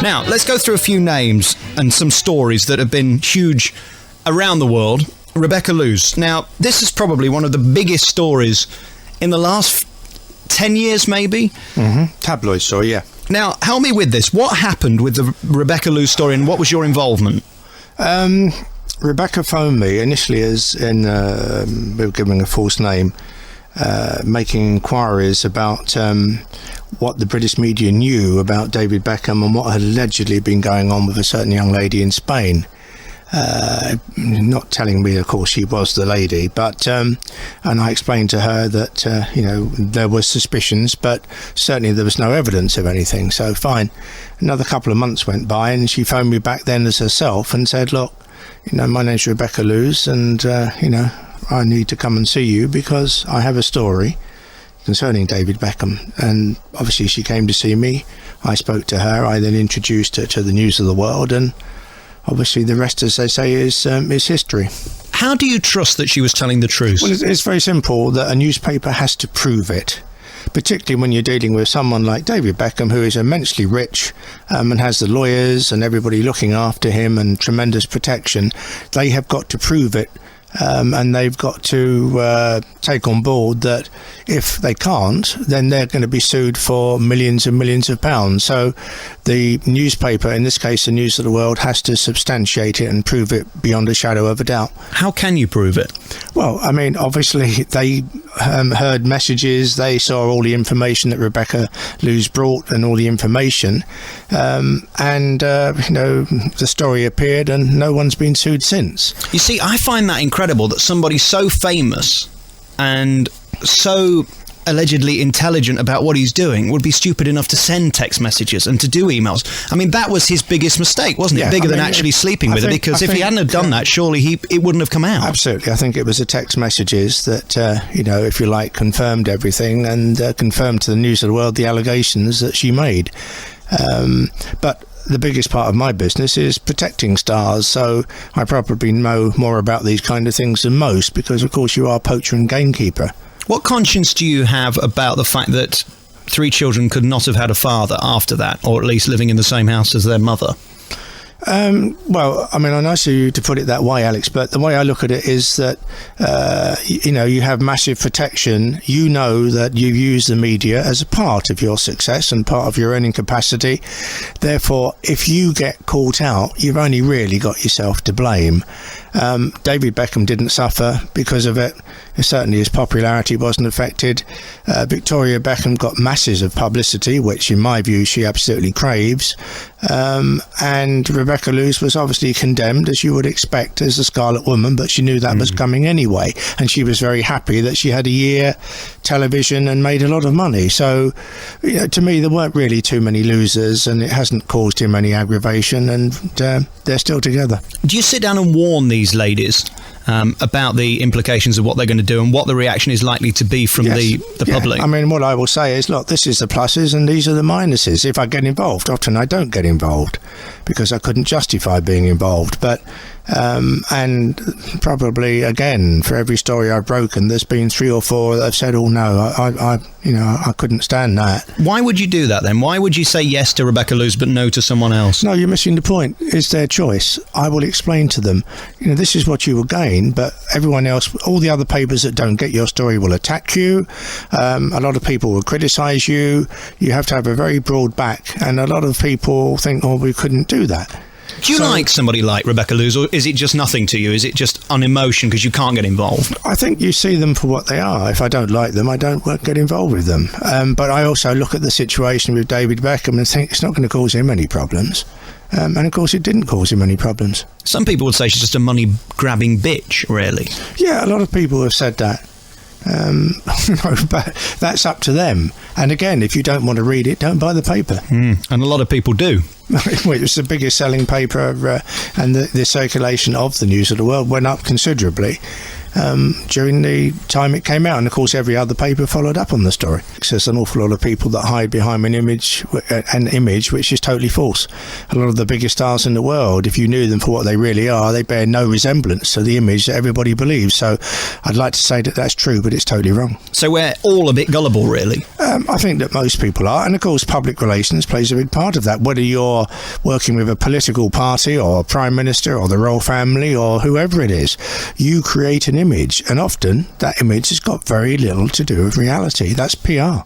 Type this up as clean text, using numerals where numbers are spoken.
Now, let's go through a few names and some stories that have been huge around the world. Rebecca Loos. Now, this is probably one of the biggest stories in the last 10 years, maybe? Mm-hmm. Tabloid story, yeah. Now, help me with this. What happened with the Rebecca Loos story and what was your involvement? Rebecca phoned me initially we were giving a false name, making inquiries about what the British media knew about David Beckham and what had allegedly been going on with a certain young lady in Spain. Not telling me, of course, she was the lady, but and I explained to her that there were suspicions, but certainly there was no evidence of anything. So fine. Another couple of months went by, and she phoned me back then as herself and said, "Look, my name's Rebecca Loos, and I need to come and see you because I have a story concerning David Beckham." And obviously, she came to see me. I spoke to her. I then introduced her to the news of the world, and obviously, the rest, as they say, is history. How do you trust that she was telling the truth? Well, it's very simple that a newspaper has to prove it, particularly when you're dealing with someone like David Beckham, who is immensely rich and has the lawyers and everybody looking after him and tremendous protection. They have got to prove it. And they've got to take on board that if they can't, then they're going to be sued for millions and millions of pounds. So the newspaper, in this case the News of the World, has to substantiate it and prove it beyond a shadow of a doubt. How can you prove it? Well, I mean, obviously they heard messages, they saw all the information that Rebecca Loos brought and all the information, the story appeared and no one's been sued since. You see, I find that incredible that somebody so famous and so allegedly intelligent about what he's doing would be stupid enough to send text messages and to do emails. I mean, that was his biggest mistake, wasn't it? Yeah, Bigger than actually sleeping with her, because if he hadn't have done that, surely it wouldn't have come out. Absolutely. I think it was the text messages that, if you like, confirmed everything and confirmed to the News of the World the allegations that she made. But the biggest part of my business is protecting stars, so I probably know more about these kind of things than most because, of course, you are poacher and gamekeeper. What conscience do you have about the fact that 3 children could not have had a father after that, or at least living in the same house as their mother? Well, I mean, I know you to put it that way, Alex, but the way I look at it is that, you have massive protection. You know that you use the media as a part of your success and part of your earning capacity. Therefore, if you get caught out, you've only really got yourself to blame. David Beckham didn't suffer because of it. Certainly his popularity wasn't affected. Victoria Beckham got masses of publicity, which in my view she absolutely craves. And Rebecca Loos was obviously condemned, as you would expect, as a Scarlet Woman, but she knew that was coming anyway. And she was very happy that she had a year television and made a lot of money. So, to me, there weren't really too many losers, and it hasn't caused him any aggravation, and they're still together. Do you sit down and warn these ladies about the implications of what they're going to do and what the reaction is likely to be from the public? I mean, what I will say is, look, this is the pluses and these are the minuses. If I get involved, often I don't get involved because I couldn't justify being involved. But and probably again, for every story I've broken, there's been 3 or 4 that have said, "Oh no, I couldn't stand that." Why would you do that then? Why would you say yes to Rebecca Loos but no to someone else? No, you're missing the point. It's their choice. I will explain to them, this is what you will gain, but everyone else, all the other papers that don't get your story will attack you. A lot of people will criticise you. You have to have a very broad back, and a lot of people think, "Oh, we couldn't do that." Do you like somebody like Rebecca Loos, or is it just nothing to you? Is it just on emotion because you can't get involved? I think you see them for what they are. If I don't like them, I don't get involved with them. But I also look at the situation with David Beckham and think it's not going to cause him any problems. And of course, it didn't cause him any problems. Some people would say she's just a money-grabbing bitch, really. Yeah, a lot of people have said that. But that's up to them. And again, if you don't want to read it, don't buy the paper. And a lot of people do. It's the biggest selling paper, and the circulation of the News of the World went up considerably. during the time it came out. And of course, every other paper followed up on the story. There's an awful lot of people that hide behind an image which is totally false. A lot of the biggest stars in the world, if you knew them for what they really are, they bear no resemblance to the image that everybody believes. So I'd like to say that that's true, but it's totally wrong. So we're all a bit gullible, really. I think that most people are, and of course public relations plays a big part of that. Whether you're working with a political party or a prime minister or the royal family or whoever it is, you create an image, and often that image has got very little to do with reality. That's PR.